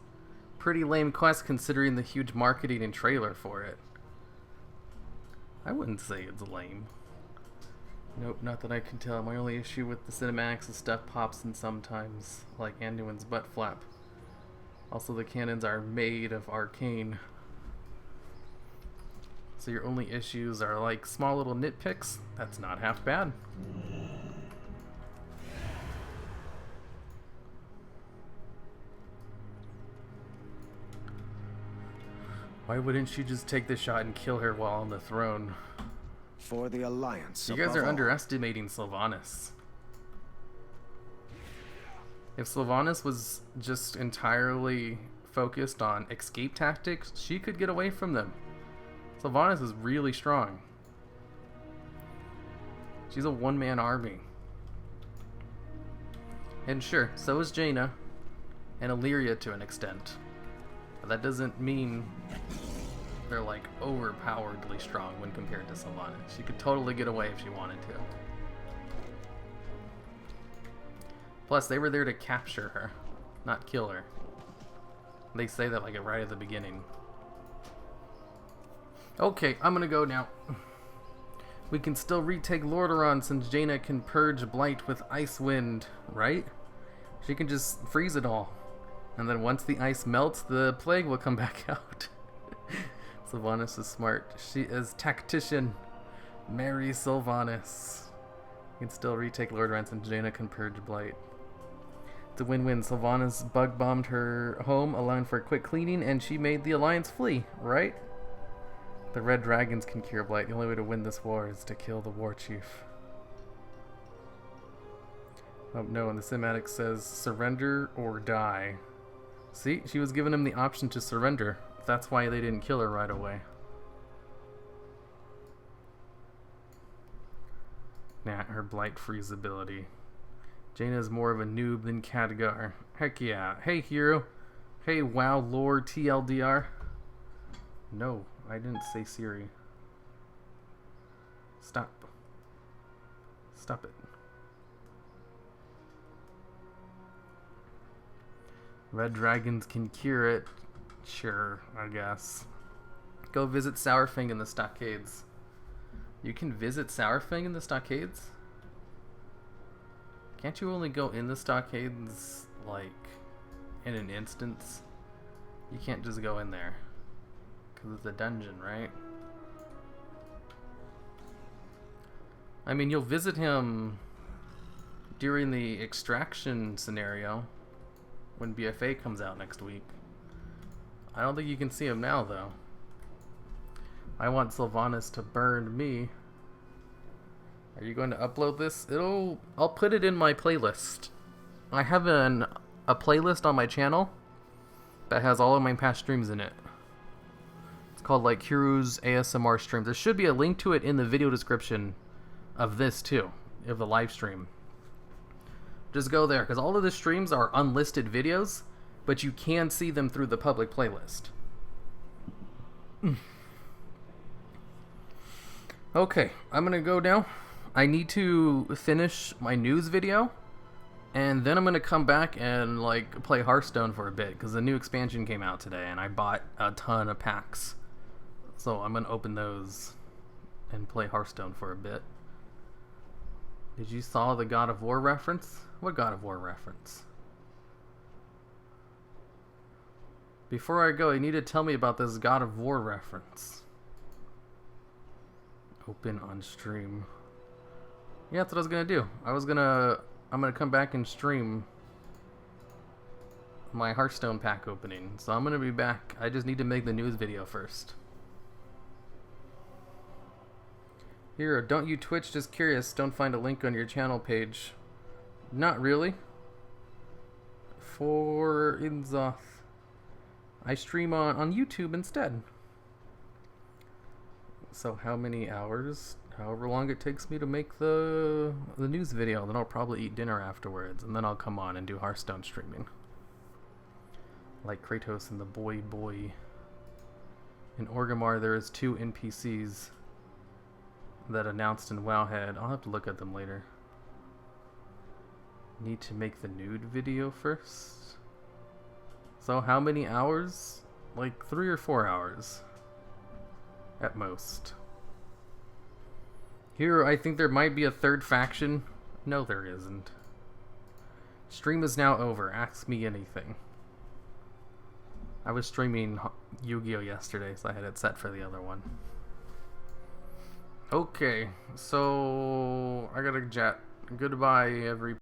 Pretty lame quest considering the huge marketing and trailer for it. I wouldn't say it's lame. Nope, not that I can tell. My only issue with the cinematics is stuff pops in sometimes, like Anduin's butt flap. Also, the cannons are made of arcane. So your only issues are like small little nitpicks. That's not half bad. Why wouldn't she just take the shot and kill her while on the throne? For the Alliance. You guys are underestimating Sylvanas. If Sylvanas was just entirely focused on escape tactics, she could get away from them. Sylvanas is really strong. She's a one-man army. And sure, so is Jaina and Illyria to an extent. But that doesn't mean they're like overpoweredly strong when compared to Sylvanas. She could totally get away if she wanted to. Plus, they were there to capture her, not kill her. They say that like right at the beginning. Okay, I'm gonna go now. We can still retake Lordaeron since Jaina can purge Blight with Ice Wind, right? She can just freeze it all. And then once the ice melts, the plague will come back out. Sylvanas is smart. She is tactician. Marry Sylvanas. You can still retake Lordaeron since Jaina can purge Blight. It's a win-win. Sylvanas bug-bombed her home, allowing for a quick cleaning, and she made the Alliance flee, right? The Red Dragons can cure Blight. The only way to win this war is to kill the War Chief. Oh no, and the cinematic says, surrender or die. See, she was giving him the option to surrender. That's why they didn't kill her right away. Nah, her Blight freeze ability. Jaina is more of a noob than Khadgar. Heck yeah. Hey, hero. Hey, wow, Lord TLDR. No, I didn't say Siri. Stop. Stop it. Red dragons can cure it. Sure, I guess. Go visit Sourfang in the stockades. You can visit Sourfang in the stockades? Can't you only go in the stockades, like, in an instance? You can't just go in there. Because it's a dungeon, right? I mean, you'll visit him during the extraction scenario when BFA comes out next week. I don't think you can see him now, though. I want Sylvanas to burn me. Are you going to upload this? I'll put it in my playlist. I have a playlist on my channel that has all of my past streams in it. It's called like Hiru's ASMR streams. There should be a link to it in the video description of this too, of the live stream. Just go there, because all of the streams are unlisted videos, but you can see them through the public playlist. Okay, I'm gonna go now. I need to finish my news video, and then I'm gonna come back and like play Hearthstone for a bit, because the new expansion came out today, and I bought a ton of packs. So I'm gonna open those and play Hearthstone for a bit. Did you saw the God of War reference? What God of War reference? Before I go, you need to tell me about this God of War reference. Open on stream. Yeah, that's what I was gonna do. I'm gonna come back and stream my Hearthstone pack opening. So I'm gonna be back. I just need to make the news video first. Here, don't you Twitch? Just curious. Don't find a link on your channel page. Not really. For Inzoth. I stream on YouTube instead. So how many hours? However long it takes me to make the news video. Then I'll probably eat dinner afterwards. And then I'll come on and do Hearthstone streaming. Like Kratos and the boy. In Orgrimmar, there is 2 NPCs that announced in Wowhead. I'll have to look at them later. Need to make the nude video first. So how many hours? Like 3 or 4 hours. At most. Here, I think there might be a 3rd faction. No, there isn't. Stream is now over. Ask me anything. I was streaming Yu-Gi-Oh! Yesterday, so I had it set for the other one. Okay, so I gotta jet. Goodbye, everybody.